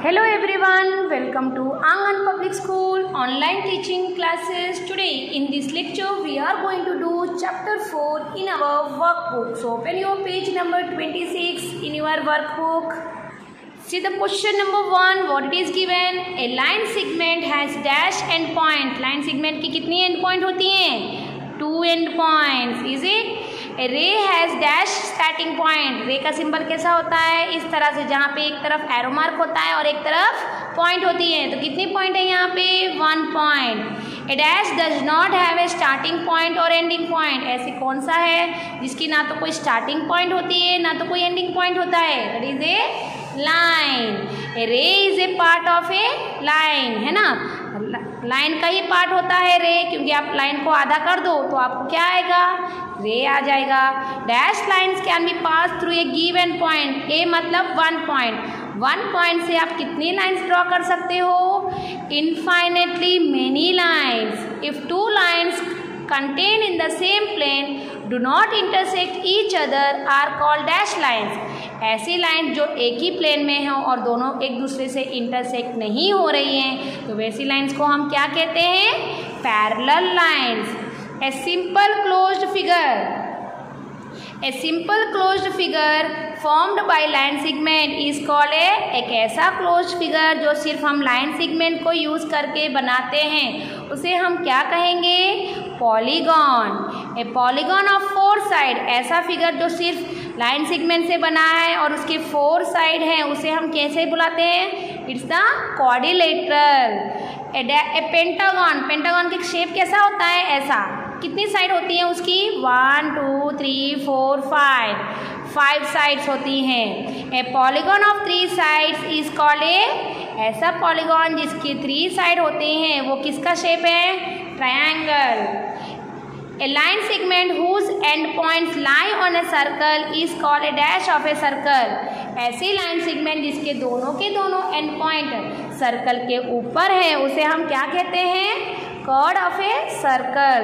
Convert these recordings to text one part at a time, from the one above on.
Hello everyone, welcome to Angan Public School online teaching classes. Today in this lecture we are going to do chapter 4 in our workbook. So open your page number 26 in your workbook. See the question number 1, what it is given? A line segment has dash end point. Line segment की कितनी end point होती हैं? 2 end points. Is it? A ray has dash starting point. रे का symbol कैसा होता है? इस तरह से, जहाँ पे एक तरफ एरो मार्क होता है और एक तरफ पॉइंट होती है. तो कितनी पॉइंट है यहाँ पे? 1 point. A dash does not have a starting point और एंडिंग पॉइंट. ऐसे कौन सा है जिसकी ना तो कोई स्टार्टिंग पॉइंट होती है ना तो कोई एंडिंग पॉइंट होता है? That is a line. A ray is a part of a line, है ना. लाइन का ही पार्ट होता है रे, क्योंकि आप लाइन को आधा कर दो तो आपको क्या आएगा? रे आ जाएगा. Dash lines can be pass through a given point. A मतलब 1 पॉइंट. 1 पॉइंट से आप कितनी लाइन्स ड्रॉ कर सकते हो? Infinitely many lines. If 2 lines contained in the same plane do not intersect each other are called dash lines. ऐसी line जो एक ही प्लेन में हो और दोनों एक दूसरे से इंटरसेक्ट नहीं हो रही हैं, तो वैसी लाइन्स को हम क्या कहते हैं? Parallel lines. A simple closed figure. A simple closed figure formed by line segment is called एक ऐसा closed figure जो सिर्फ हम line segment को यूज़ करके बनाते हैं, उसे हम क्या कहेंगे? Polygon. A polygon of 4 side. ऐसा फिगर जो सिर्फ लाइन सेगमेंट से बना है और उसके 4 साइड हैं, उसे हम कैसे बुलाते हैं? It's the quadrilateral. A pentagon. Pentagon का शेप कैसा होता है? ऐसा. कितनी साइड होती हैं उसकी? 1 2 3 4 5 साइड्स होती हैं. A polygon of 3 sides is called ऐसा पॉलीगॉन जिसकी 3 साइड होते हैं, वो किसका शेप है? Triangle. A line segment whose end points lie on a circle is called a dash of a circle. ऐसी लाइन सेगमेंट जिसके दोनों के दोनों एंड पॉइंट सर्कल के ऊपर है, उसे हम क्या कहते हैं? chord of a circle.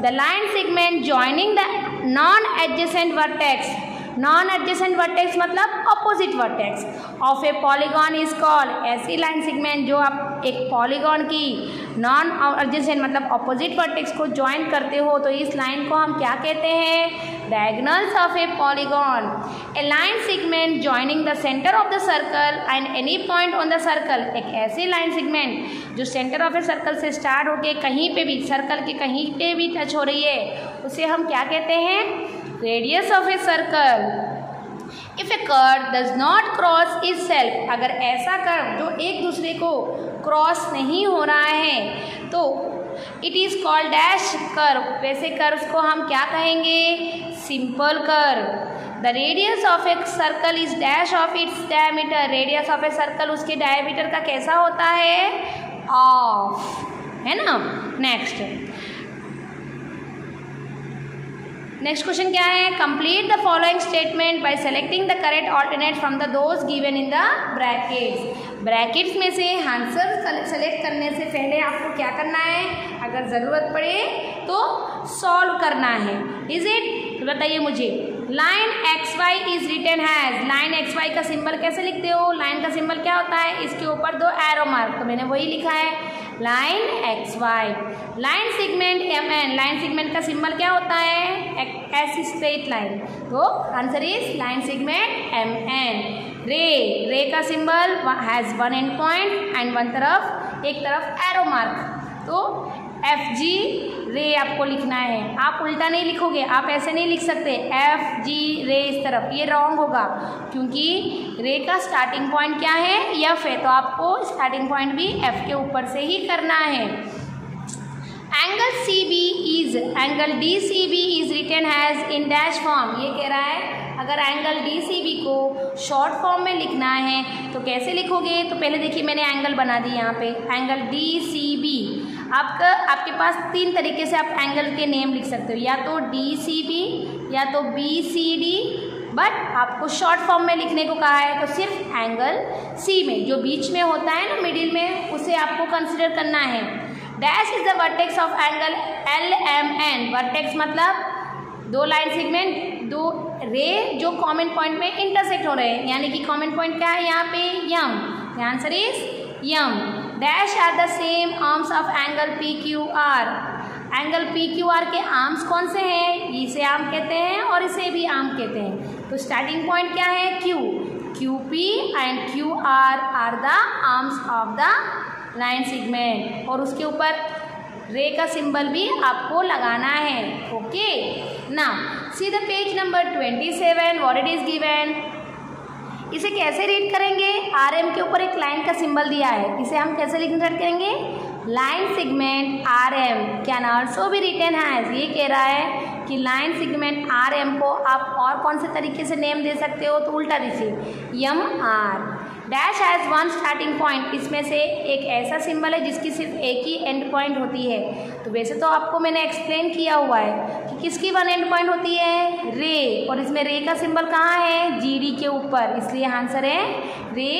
The line segment joining the non-adjacent vertex. Non-adjacent vertex मतलब opposite vertex of a polygon is called. ऐसी line segment जो आप एक polygon की non-adjacent मतलब opposite vertex को join करते हो, तो इस line को हम क्या कहते हैं? Diagonals of a polygon. A line segment joining the center of the circle and any point on the circle. एक ऐसी line segment जो center of a circle से start होके कहीं पे भी, circle के कहीं पे भी touch हो रही है, उसे हम क्या कहते हैं? Radius of a circle. If a curve does not cross itself. अगर ऐसा कर्व जो एक दूसरे को क्रॉस नहीं हो रहा है, तो it is called dash curve. वैसे कर्व्स को हम क्या कहेंगे? Simple curve. The radius of a circle is dash of its diameter. Radius of a circle उसके डायमीटर का कैसा होता है? ऑफ, है ना. नेक्स्ट क्वेश्चन क्या है? Complete the following statement by selecting the correct alternate from the those given in the brackets. Brackets में से आंसर सेलेक्ट करने से पहले आपको क्या करना है? अगर ज़रूरत पड़े तो सॉल्व करना है. Is it? तो बताइए मुझे. Line X Y is written as. Line X Y का सिंबल कैसे लिखते हो? लाइन का सिंबल क्या होता है? इसके ऊपर 2 एरो मार्क, तो मैंने वही लिखा है, line X Y. Line segment M N. Line segment का सिंबल क्या होता है? ऐसी स्ट्रेट लाइन, तो answer is line segment M N. Ray का symbol has 1 end point and एक तरफ एरो मार्क, तो एफ जी रे आपको लिखना है. आप उल्टा नहीं लिखोगे, आप ऐसे नहीं लिख सकते एफ जी रे इस तरफ, ये रॉन्ग होगा, क्योंकि रे का स्टार्टिंग पॉइंट क्या है? एफ है, तो आपको स्टार्टिंग पॉइंट भी एफ के ऊपर से ही करना है. Angle C B is, angle D C B is written as in dash form. ये कह रहा है अगर एंगल डी सी बी को शॉर्ट फॉर्म में लिखना है तो कैसे लिखोगे? तो पहले देखिए मैंने एंगल बना दी यहाँ पे, एंगल डी सी बी. आपके पास 3 तरीके से आप एंगल के नेम लिख सकते हो, या तो डी सी बी या तो बी सी डी, बट आपको शॉर्ट फॉर्म में लिखने को कहा है तो सिर्फ एंगल सी में जो बीच में होता है ना, मिडिल में, उसे आपको कंसिडर करना है. Dash is the vertex of angle L M N. Vertex मतलब 2 लाइन सेगमेंट, 2 रे जो कॉमन पॉइंट में इंटरसेक्ट हो रहे हैं, यानी कि कॉमन पॉइंट क्या है यहाँ पे? यम. आंसर इज यम। Dash are the same arms of angle P Q R. Angle P Q R के आर्म्स कौन से हैं? इसे आर्म कहते हैं और इसे भी आर्म कहते हैं। तो स्टार्टिंग पॉइंट क्या है? Q. Q P and Q R the arms of the line segment, और उसके ऊपर रे का सिंबल भी आपको लगाना है। Okay, now see the page number 27 what it is given. इसे कैसे रीड करेंगे? आर एम के ऊपर एक लाइन का सिंबल दिया है, इसे हम कैसे रीड करेंगे? Line segment R M can also be written as. ये कह रहा है कि लाइन सेगमेंट आर एम को आप और कौन से तरीके से नेम दे सकते हो? तो उल्टा दीजिए, M R. Dash has one starting point. इसमें से एक ऐसा सिंबल है जिसकी सिर्फ एक ही एंड पॉइंट होती है। तो वैसे तो आपको मैंने एक्सप्लेन किया हुआ है कि किसकी वन एंड पॉइंट होती है? रे। और इसमें रे का सिंबल कहाँ है? जी डी के ऊपर, इसलिए आंसर है ray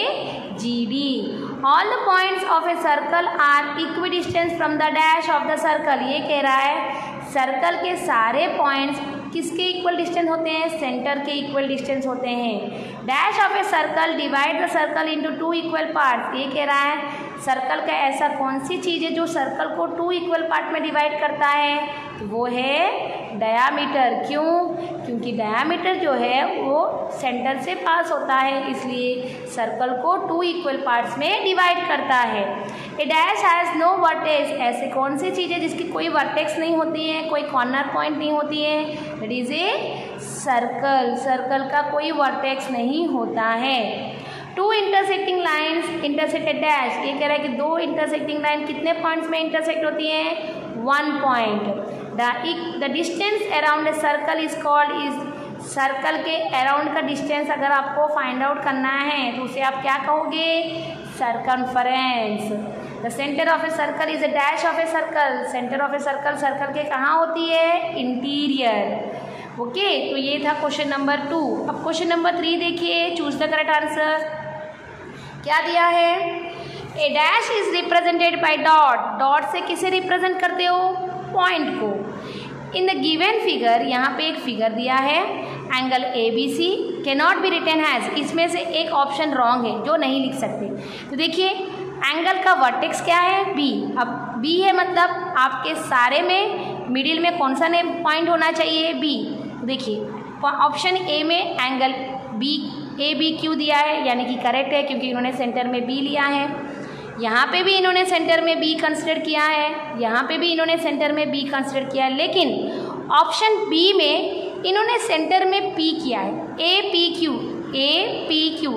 G D. All the points of a circle are equidistant from the dash of the circle. ये कह रहा है सर्कल के सारे पॉइंट्स किसके इक्वल डिस्टेंस होते हैं? सेंटर के इक्वल डिस्टेंस होते हैं। Dash of a circle divide the circle into two equal parts. ये कह रहा है सर्कल का ऐसा कौन सी चीज़ है जो सर्कल को टू इक्वल पार्ट में डिवाइड करता है? तो वो है डायामीटर। क्यों? क्योंकि डायामीटर जो है वो सेंटर से पास होता है, इसलिए सर्कल को टू इक्वल पार्ट्स में डिवाइड करता है। A dash has no vertex. ऐसे कौन सी चीज़ है जिसकी कोई वर्टेक्स नहीं होती है, कोई कॉर्नर पॉइंट नहीं होती है? That is a circle. Circle का कोई वर्टेक्स नहीं होता है। Two intersecting lines intersect a dash. ये कह रहा है कि दो इंटरसेक्टिंग लाइन कितने पॉइंट्स में इंटरसेक्ट होती हैं? 1 point. The distance around a circle is called is. Circle के अराउंड का डिस्टेंस अगर आपको फाइंड आउट करना है तो उसे आप क्या कहोगे? Circumference. The centre of a circle is A dash of a circle. Centre of a circle circle के कहाँ होती है? इंटीरियर। ओके, तो ये था क्वेश्चन नंबर 2। अब क्वेश्चन नंबर 3 देखिए, चूज द करेक्ट आंसर। क्या दिया है? A dash is represented by dot. Dot से किसे रिप्रेजेंट करते हो? पॉइंट को। इन द गिवन फिगर, यहाँ पे एक फिगर दिया है, angle A B C can not be written as. इसमें से एक ऑप्शन रॉन्ग है जो नहीं लिख सकते। तो देखिए एंगल का वर्टेक्स क्या है? बी। अब बी है मतलब आपके सारे में मिडिल में कौन सा नेम पॉइंट होना चाहिए? बी। देखिए ऑप्शन ए में angle B A B Q दिया है, यानी कि करेक्ट है क्योंकि इन्होंने सेंटर में बी लिया है। यहाँ पे भी इन्होंने सेंटर में बी कंसिडर किया है, यहाँ पे भी इन्होंने सेंटर में बी कंसिडर किया है, लेकिन ऑप्शन बी में इन्होंने सेंटर में पी किया है। A P Q, A P Q,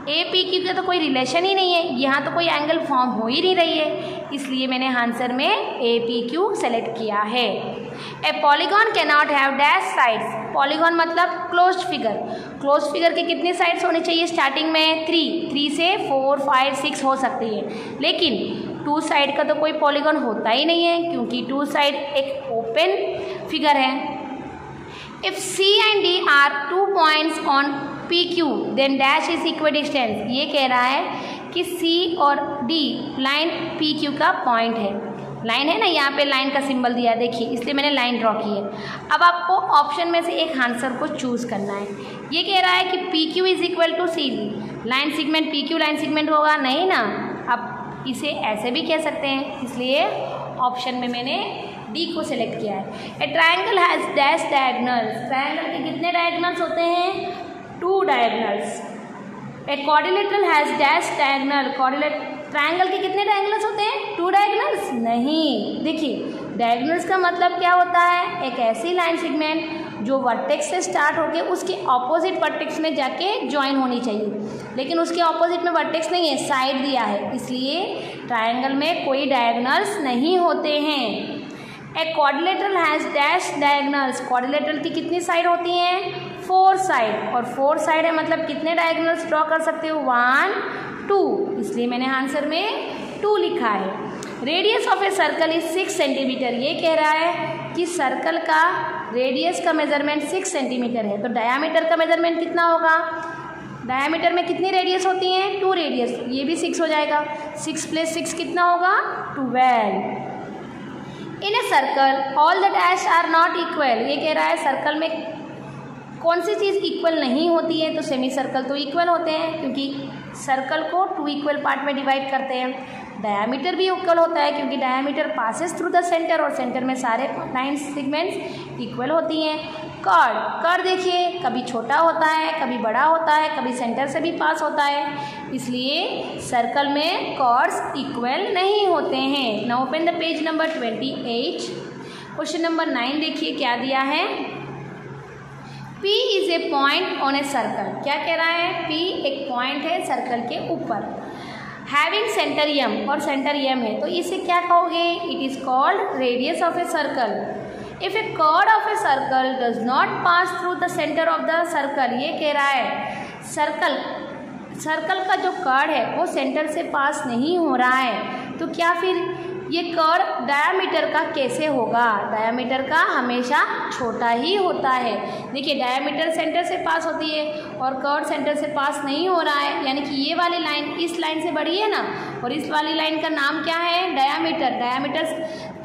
A P Q का तो कोई रिलेशन ही नहीं है, यहाँ तो कोई एंगल फॉर्म हो ही नहीं रही है, इसलिए मैंने आंसर में ए पी क्यू सेलेक्ट किया है। ए polygon can not have dash sides. Polygon मतलब क्लोज्ड फिगर। क्लोज्ड फिगर के कितने साइड्स होने चाहिए? स्टार्टिंग में 3 से 4, 5, 6 हो सकती है, लेकिन 2 साइड का तो कोई पॉलीगॉन होता ही नहीं है क्योंकि 2 साइड एक ओपन फिगर है। If C and D are 2 points on P Q then dash is equal distance. ये कह रहा है कि सी और डी लाइन पी क्यू का पॉइंट है। लाइन है ना, यहाँ पे लाइन का सिंबल दिया है, देखिए इसलिए मैंने लाइन ड्रॉ की है। अब आपको ऑप्शन में से एक आंसर को चूज करना है। ये कह रहा है कि P Q is equal to C D. Line segment P Q line segment होगा नहीं ना, अब इसे ऐसे भी कह सकते हैं, इसलिए ऑप्शन में मैंने डी को सिलेक्ट किया है। ए triangle has dash diagonals. Triangle के कितने डायगोनल्स होते हैं? 2 diagonals. A quadrilateral has dash diagonal. Triangle के कितने डायगोनल्स होते हैं? 2 डायगोनल्स नहीं। देखिए डायगोनल्स का मतलब क्या होता है? एक ऐसी लाइन सेगमेंट जो वर्टेक्स से स्टार्ट होके उसके ऑपोजिट वर्टेक्स में जाके ज्वाइन होनी चाहिए, लेकिन उसके ऑपोजिट में वर्टेक्स नहीं है, साइड दिया है, इसलिए ट्राइंगल में कोई डायगोनल्स नहीं होते हैं। A quadrilateral has dash diagonals. Quadrilateral की कितनी साइड होती हैं? 4 साइड, और 4 साइड है मतलब कितने डायगोनल्स ड्रॉ कर सकते हो? 1, 2, इसलिए मैंने आंसर में 2 लिखा है। Radius of a circle is 6 centimetre. ये कह रहा है कि सर्कल का रेडियस का मेजरमेंट 6 सेंटीमीटर है, तो डायामीटर का मेजरमेंट कितना होगा? डायामीटर में कितनी रेडियस होती हैं? 2 रेडियस, ये भी 6 हो जाएगा। 6 + 6 कितना होगा? 12। In a circle all the dash are not equal. ये कह रहा है सर्कल में कौन सी चीज़ इक्वल नहीं होती है? तो सेमी सर्कल तो इक्वल होते हैं क्योंकि सर्कल को 2 इक्वल पार्ट में डिवाइड करते हैं। डायामीटर भी इक्वल होता है क्योंकि diameter passes through the centre और सेंटर में सारे लाइन सेगमेंट्स इक्वल होती हैं। कर्ड देखिए कभी छोटा होता है, कभी बड़ा होता है, कभी सेंटर से भी पास होता है, इसलिए सर्कल में कर्ड्स इक्वल नहीं होते हैं। Now open the page number 28। Question number 9 देखिए क्या दिया है। P is a point on a circle. क्या कह रहा है? P एक पॉइंट है सर्कल के ऊपर, हैविंग सेंटर M, और सेंटर M है, तो इसे क्या कहोगे? It is called radius of a circle. If a chord of a circle does not pass through the centre of the circle, ये कह रहा है सर्कल का जो कर्ड है वो सेंटर से पास नहीं हो रहा है, तो क्या फिर ये कर्ड डायामीटर का कैसे होगा? डायामीटर का हमेशा छोटा ही होता है। देखिए डायामीटर सेंटर से पास होती है और कर्ड सेंटर से पास नहीं हो रहा है, यानी कि ये वाली लाइन इस लाइन से बड़ी है ना, और इस वाली लाइन का नाम क्या है? डायामीटर। डायामीटर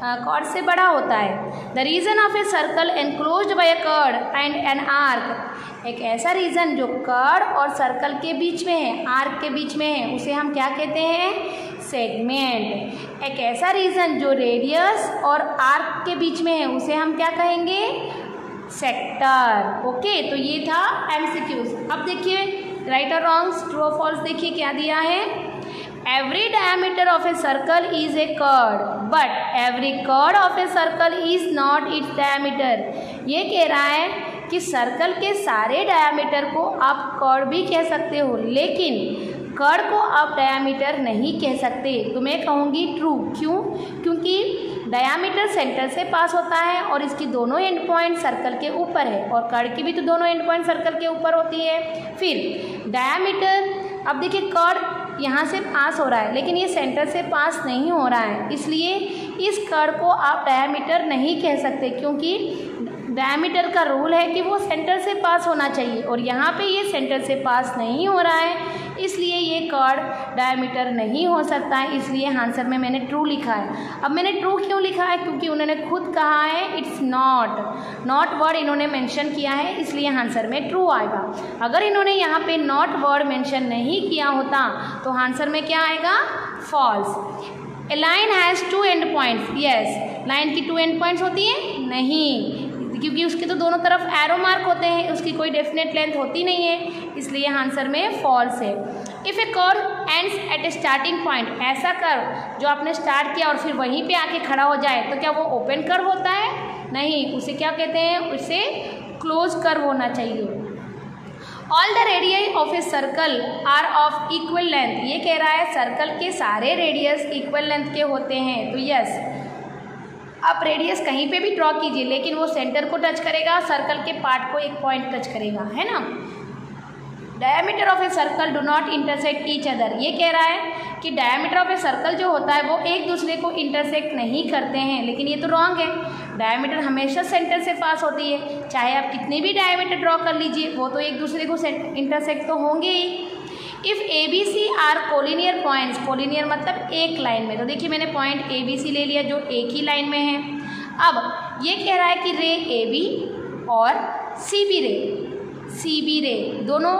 कर्ड से बड़ा होता है। The region of a circle enclosed by a chord and an arc, एक ऐसा रीजन जो कर्ड और सर्कल के बीच में है, आर्क के बीच में है, उसे हम क्या कहते हैं? सेगमेंट। एक ऐसा रीजन जो रेडियस और आर्क के बीच में है, उसे हम क्या कहेंगे? सेक्टर। ओके, तो ये था एमसीक्यूज। अब देखिए राइट और रॉन्ग्स, ट्रू और फॉल्स देखिए क्या दिया है। Every diameter of a circle is a chord but every chord of a circle is not its diameter. ये कह रहा है कि सर्कल के सारे डायमीटर को आप कर्ड भी कह सकते हो, लेकिन कर्ड को आप डायामीटर नहीं कह सकते। तो मैं कहूँगी ट्रू। क्यों? क्योंकि डायामीटर सेंटर से पास होता है और इसकी दोनों एंड पॉइंट सर्कल के ऊपर है, और कर्ड की भी तो दोनों एंड पॉइंट सर्कल के ऊपर होती है। फिर डायामीटर, अब देखिए कर्ड यहाँ से पास हो रहा है लेकिन ये सेंटर से पास नहीं हो रहा है, इसलिए इस कर्ड को आप डायामीटर नहीं कह सकते, क्योंकि डायमीटर का रूल है कि वो सेंटर से पास होना चाहिए, और यहाँ पे ये सेंटर से पास नहीं हो रहा है, इसलिए ये कर्ड डायमीटर नहीं हो सकता है। इसलिए आंसर में मैंने ट्रू लिखा है। अब मैंने ट्रू क्यों लिखा है? क्योंकि उन्होंने खुद कहा है इट्स नॉट वर्ड इन्होंने मेंशन किया है, इसलिए आंसर में ट्रू आएगा। अगर इन्होंने यहाँ पे नॉट वर्ड मेंशन नहीं किया होता तो आंसर में क्या आएगा? False. A line has 2 end points. Yes, line की 2 एंड पॉइंट्स होती है? नहीं, क्योंकि उसके तो दोनों तरफ एरो मार्क होते हैं, उसकी कोई डेफिनेट लेंथ होती नहीं है, इसलिए आंसर में फॉल्स है। If A curve ends at A starting point, ऐसा कर्व जो आपने स्टार्ट किया और फिर वहीं पे आके खड़ा हो जाए तो क्या वो ओपन कर्व होता है? नहीं, उसे क्या कहते हैं? उसे क्लोज कर्व होना चाहिए। All the radii of a circle are of equal length. ये कह रहा है सर्कल के सारे रेडियस इक्वल लेंथ के होते हैं, तो यस आप रेडियस कहीं पे भी ड्रॉ कीजिए लेकिन वो सेंटर को टच करेगा, सर्कल के पार्ट को एक पॉइंट टच करेगा, है ना। Diameter of a circle do not intersect each other. ये कह रहा है कि डायमीटर ऑफ ए सर्कल जो होता है वो एक दूसरे को इंटरसेक्ट नहीं करते हैं, लेकिन ये तो रॉन्ग है। डायमीटर हमेशा सेंटर से पास होती है, चाहे आप कितने भी डायमीटर ड्रॉ कर लीजिए वो तो एक दूसरे को इंटरसेक्ट तो होंगे ही। If A B C are collinear points, collinear मतलब एक लाइन में, तो देखिए मैंने पॉइंट ए बी सी ले लिया जो एक ही लाइन में है। अब ये कह रहा है कि रे ए बी और सी बी रे दोनों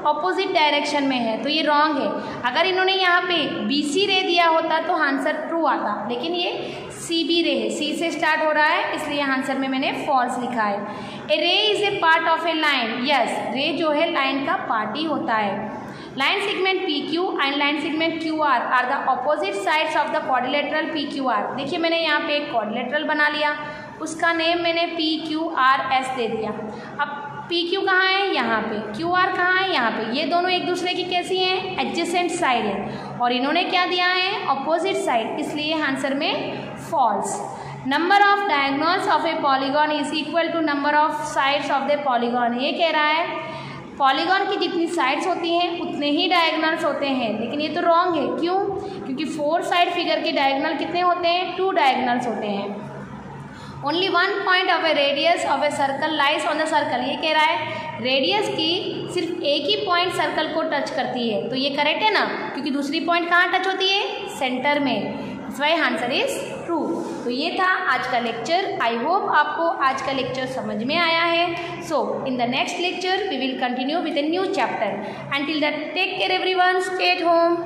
ऑपोजिट डायरेक्शन में है, तो ये रॉन्ग है। अगर इन्होंने यहाँ पे बी सी रे दिया होता तो आंसर ट्रू आता, लेकिन ये सी बी रे है, सी से स्टार्ट हो रहा है, इसलिए आंसर में मैंने फॉल्स लिखा है। A ray is a part of a line. Yes, ray जो है लाइन का पार्ट ही होता है। Line segment P Q and line segment Q R the opposite sides of the quadrilateral P Q R. देखिए मैंने यहाँ पे एक क्वाड्रिलेटरल बना लिया, उसका नेम मैंने पी क्यू आर एस दे दिया। अब पी क्यू कहाँ है? यहाँ पे। क्यू आर कहाँ है? यहाँ पे। ये दोनों एक दूसरे की कैसी हैं? एडजेसेंट साइड है, और इन्होंने क्या दिया है? ऑपोजिट साइड, इसलिए आंसर में false. Number of diagonals of a polygon is equal to number of sides of the polygon. ये कह रहा है पॉलीगॉन की जितनी साइड्स होती हैं उतने ही डायगोनल्स होते हैं, लेकिन ये तो रॉन्ग है। क्यों? क्योंकि 4 साइड फिगर के डायगोनल कितने होते हैं? 2 डायगोनल्स होते हैं। Only 1 point of A radius of a circle lies on the circle. ये कह रहा है रेडियस की सिर्फ एक ही पॉइंट सर्कल को टच करती है, तो ये करेक्ट है ना, क्योंकि दूसरी पॉइंट कहाँ टच होती है? सेंटर में। That's why answer is true. तो ये था आज का लेक्चर। आई होप आपको आज का लेक्चर समझ में आया है। So in the next lecture we will continue with a new chapter. Until that, take care everyone. Stay at home.